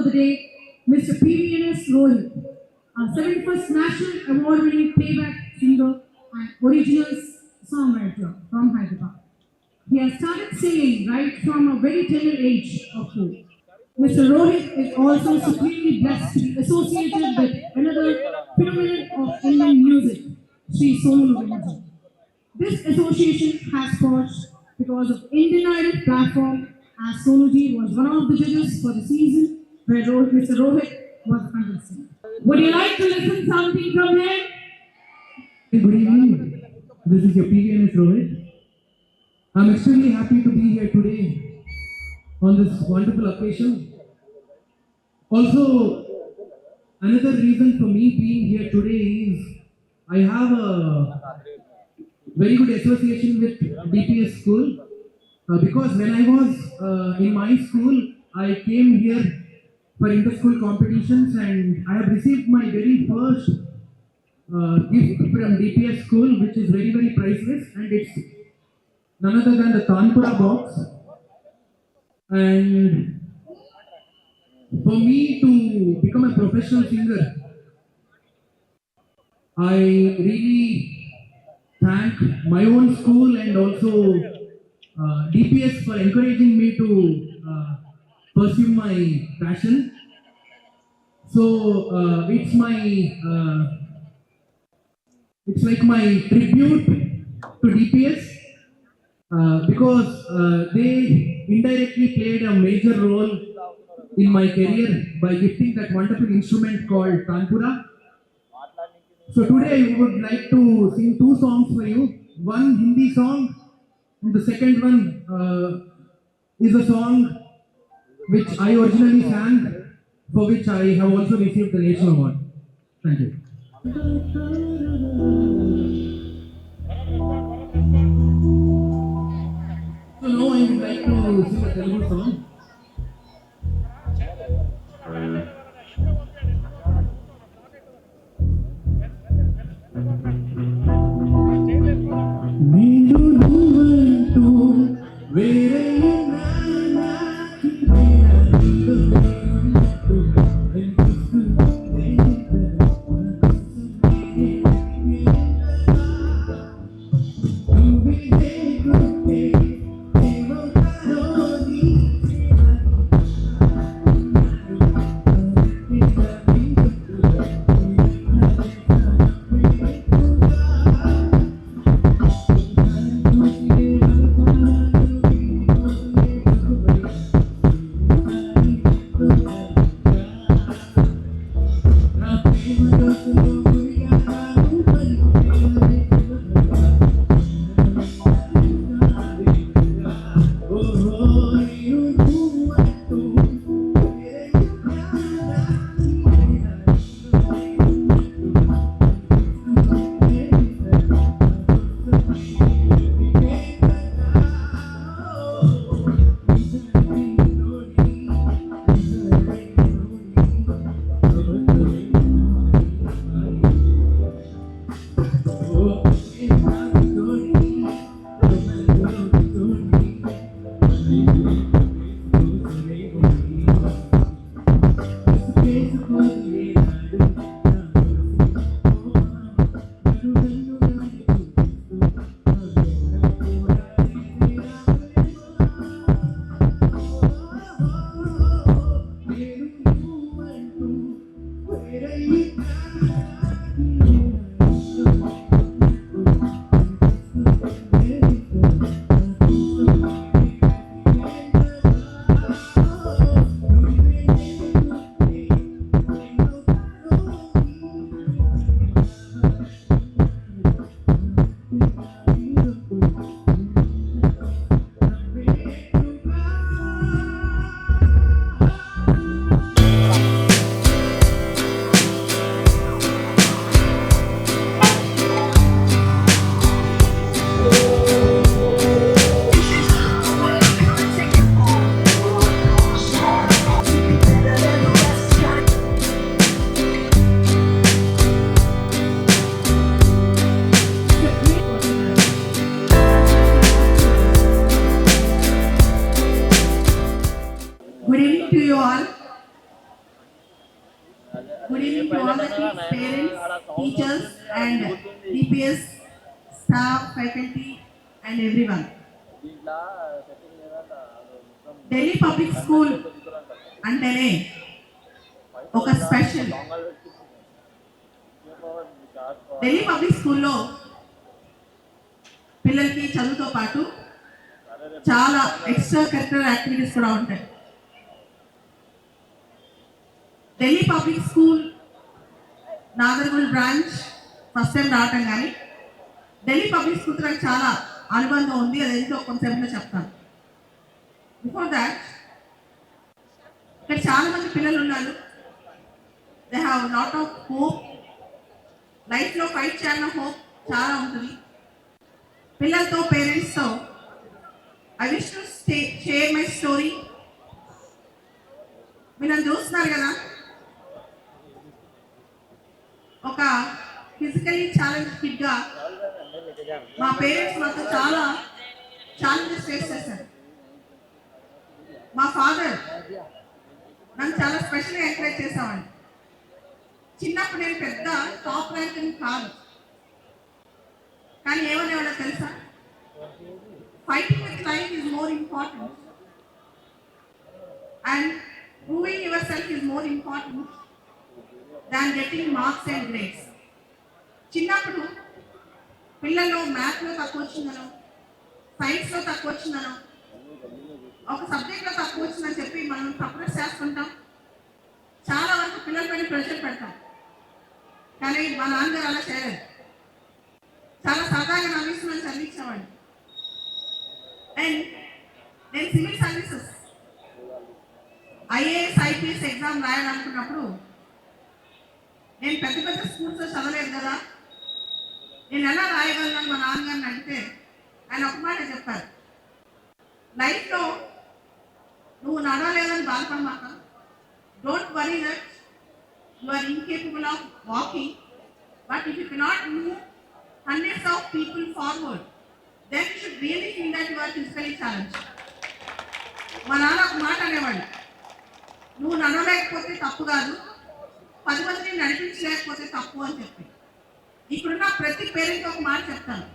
the day, Mr. PVNS Rohit, our 71st National Award-winning playback singer and original songwriter from Hyderabad. He has started singing right from a very tender age of 4. Mr. Rohit is also supremely blessed to be associated with another phenomenon of Indian music, Sri Sonu Banerjee. This association has forged because of Indian Idol platform, as Sonuji was one of the judges for the season where Mr. Rohit was a contestant. Would you like to listen something from him? Good evening. This is your PVNS Rohit. I'm extremely happy to be here today on this wonderful occasion. Also, another reason for me being here today is I have a very good association with DPS school because when I was in my school, I came here for inter-school competitions and I have received my very first gift from DPS school, which is very, very priceless, and it's none other than the Tanpura box. And for me to become a professional singer, I really thank my own school and also DPS for encouraging me to pursue my passion. So it's like my tribute to DPS because they indirectly played a major role in my career by gifting that wonderful instrument called Tanpura. So today I would like to sing two songs for you. One Hindi song and the second one is a song which I originally sang, for which I have also received the National Award. Thank you. So now I would like to sing a Telugu song. నేను నువ్వంటూ వేరే నాకి వేరొకడు లేనట్టు అనిపిస్తుంది. నువ్వే లేకుంటే ఏమవుతానో నీ Good evening to you all. Good evening to all the kids, parents, teachers, and DPS staff, faculty, and everyone. Delhi public school అంటేనే ఒక స్పెషల్. ఢిల్లీ పబ్లిక్ స్కూల్లో పిల్లలకి చదువుతో పాటు చాలా ఎక్స్ట్రా కరిక్యులర్ యాక్టివిటీస్ కూడా ఉంటాయి. Delhi public school Nagargol branch first time రావటం, కానీ ఢిల్లీ పబ్లిక్ స్కూల్తో నాకు చాలా అనుబంధం ఉంది. అదేంటో కొంచెంసేపులో చెప్తాను. బిఫోర్ దాట్, ఇక్కడ చాలా మంది పిల్లలు ఉన్నారు. They have lot of hope. లైఫ్లో ఫైట్ చేయాలన్న హోప్ చాలా ఉంటుంది. పిల్లలతో, పేరెంట్స్తో I wish to share my story. మీరు నన్ను చూస్తున్నారు కదా, ఒక ఫిజికలీ ఛాలెంజ్ కిడ్గా మా పేరెంట్స్ మాతో చాలా ఛాలెంజెస్ ఫేస్ చేశారు. మా ఫాదర్ నన్ను చాలా స్పెషల్గా ఎంకరేజ్ చేసేవాడిని. చిన్నప్పుడు నేను పెద్ద టాప్ ర్యాంక్ కాదు, కానీ ఏమనేవాడో తెలుసా, fighting with life is more important and proving your self is more important than getting marks and grades. చిన్నప్పుడు పిల్లల్లో మ్యాథ్లో తక్కువ వచ్చిందనో, సైన్స్లో తక్కువ వచ్చిందనో, ఒక సబ్జెక్ట్లో తక్కువ వచ్చిందని చెప్పి మనం సప్రెస్ చేస్తుంటాం. చాలా వరకు పిల్లల పైన ప్రెషర్ పెడతాం. కానీ మా నాన్నగారు అలా చేయలేదు. చాలా సరదాగా నవ్విస్తూ నన్ను చదివించేవాడిని. అండ్ నేను civil services IAS IPS exam రాయాలనుకున్నప్పుడు నేను పెద్ద పెద్ద స్కూల్స్లో చదవలేదు కదా, నేను ఎలా రాయగలను మా నాన్నగారిని అంటే ఆయన ఒక మాట చెప్పారు, లైఫ్లో నువ్వు నడవలేదని బాధపడమాక, don't worry that you are incapable of walking, but if you cannot move hundreds of people forward then you should really think that you are physically challenge. మా నాన్న ఒక మాట అనేవాడు, నువ్వు నడవలేకపోతే తప్పు కాదు, 10 మందిని నడిపించలేకపోతే తప్పు అని చెప్పి. ఇప్పుడున్న ప్రతి పేరెంట్ ఒక మాట చెప్తాను,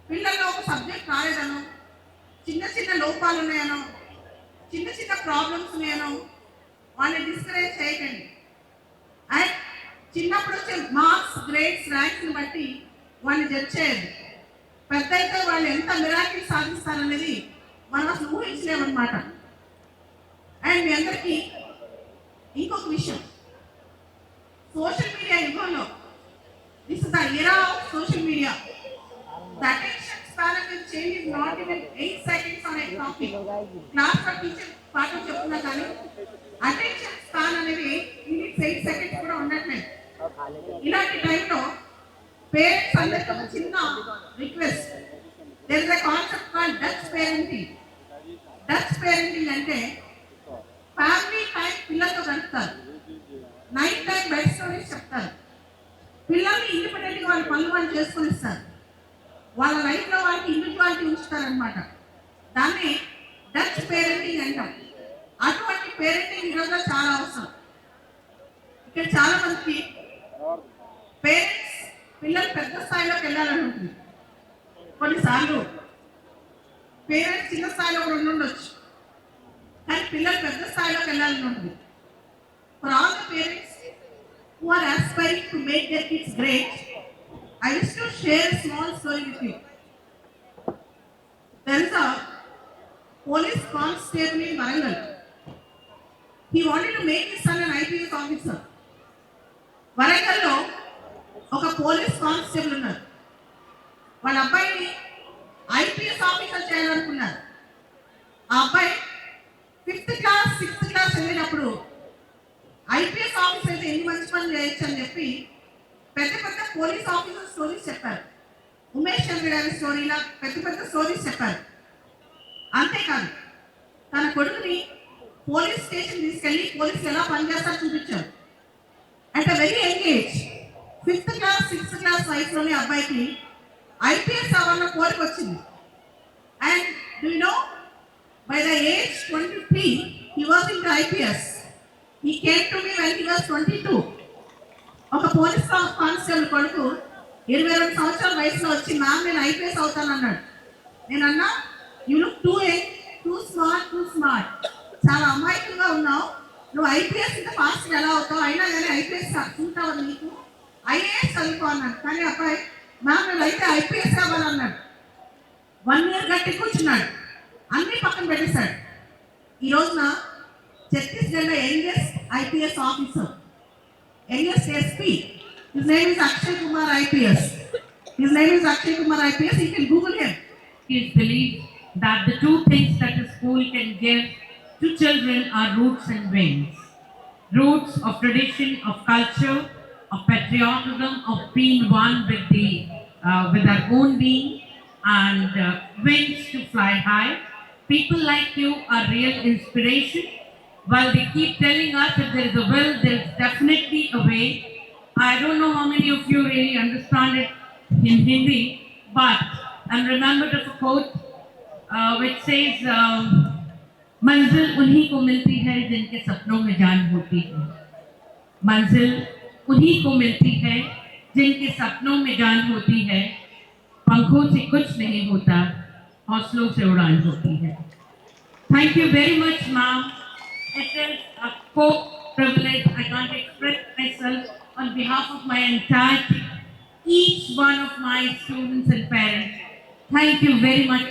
పిల్లల్లో ఒక సబ్జెక్ట్ రాలేదనో, చిన్న చిన్న లోపాలు ఉన్నాయనో, చిన్న చిన్న ప్రాబ్లమ్స్ ఉన్నాయనో వాళ్ళని డిస్కరేజ్ చేయకండి. అండ్ చిన్నప్పుడు వచ్చే మార్క్స్, గ్రేడ్స్, ర్యాంక్స్ని బట్టి వాళ్ళని జడ్జ్ చేయద్దు. పెద్ద అయితే వాళ్ళు ఎంత మిరాకిల్ సాధిస్తారనేది మనం అసలు ఊహించలేమన్నమాట. అండ్ మీ అందరికీ ఇంకొక విషయం, సోషల్ మీడియా యుగంలో, this is the era of social media, the attention span of change is not even 8 seconds on a topic. క్లాస్లో టీచర్ పాఠం చెప్తున్నా కానీ అటెన్షన్ స్పాన్ అనేది 8 minutes 8 seconds కూడా ఉండట్లేదు. ఇలాంటి టైంలో పేరెంట్స్ అందరికీ ఒక చిన్న request, there is a concept called Dutch parenting. Dutch parenting అంటే ఫ్యామిలీ టైం పిల్లలతో గడుపుతారు, నైట్ టైం బెడ్ స్టోరీస్ చెప్తారు, పిల్లల్ని ఇండిపెండెంట్గా వాళ్ళ పనులు వాళ్ళు చేసుకొని ఇస్తారు, వాళ్ళ లైఫ్లో వాళ్ళకి ఇండివిజువాలిటీ ఉంచుతారనమాట. దాన్ని డచ్ పేరెంటింగ్ అంటాం. అటువంటి పేరెంటింగ్ ఈరోజు చాలా అవసరం. ఇక్కడ చాలా మందికి పేరెంట్స్ పిల్లలు పెద్ద స్థాయిలోకి వెళ్ళాలని ఉంటుంది. కొన్నిసార్లు పేరెంట్స్ చిన్న స్థాయిలో కూడా ఉండొచ్చు, కానీ పిల్లలు పెద్ద స్థాయిలోకి వెళ్ళాలని ఉంటుంది. For all the parents who are aspiring to make their kids great, I wish to share a small story with you. There is a police constable in Warangal. He wanted to make his son an IPS officer. వరంగల్లో ఒక police constable ఉన్నారు. వాళ్ళ అబ్బాయిని IPS officer చేయాలనుకున్నారు. ఆ అబ్బాయి 5th class 6th class వెళ్ళినప్పుడు IPS officer అయితే ఎన్ని మంచి పనులు చేయొచ్చు అని చెప్పి పెద్ద పెద్ద పోలీస్ ఆఫీసర్ స్టోరీస్ చెప్పారు. ఉమేష్ చంద్ర గారి స్టోరీలా పెద్ద పెద్ద స్టోరీస్ చెప్పారు. అంతేకాదు తన కొడుకుని పోలీస్ స్టేషన్ తీసుకెళ్ళి పోలీసులు ఎలా పనిచేస్తారో చూపించారు. At a very young age, 5th class 6th class వయసులోనే అబ్బాయికి ఐపీఎస్ అవ్వాలన్న కోరిక వచ్చింది. And do you know, by the age 23 he was into IPS. He came to me when he was 22. ఒక పోలీస్ కానిస్టేబుల్ కొడుకు 22 సంవత్సరాల వయసులో వచ్చి మ్యామ్ నేను ఐపీఎస్ అవుతాను అన్నాడు. నేను అన్నా యూ లుక్ టూ స్మార్ట్, చాలా అమాయకంగా ఉన్నావు, నువ్వు ఐపీఎస్ ఇంత ఫాస్ట్ ఎలా అవుతావు, అయినా కానీ ఐపీఎస్ చూస్తావు నీకు, ఐఏఎస్ చదువుకో అన్నాడు. కానీ అబ్బాయి మ్యామ్ నేను అయితే ఐపీఎస్ అవ్వాలన్నాడు. 1 year గట్టి కూర్చున్నాడు, అన్ని పక్కన పెట్టేశాడు. ఈ రోజున ఛత్తీస్గఢ్లో youngest IPS officer, youngest SP, his name is Akshay Kumar IPS. His name is Akshay Kumar IPS. You can Google him. His belief that the two things that a school can give to children are roots and wings. Roots of tradition, of culture, of patriotism, of being one with our own being, and wings to fly high. People like you are real inspiration. While they keep telling us that there is a will, there is definitely a way. I don't know how many of you really understand it in Hindi, but I'm remembered of a quote which says, मंजिल उन्हीं को मिलती है जिनके सपनों में जान होती है. मंजिल उन्हीं को मिलती है जिनके सपनों में जान होती है. पंखों से कुछ नहीं होता, हौसलों से उड़ान होती है. Thank you very much, ma'am. It is a privilege. I can't express myself on behalf of my entire team, each one of my students and parents. Thank you very much.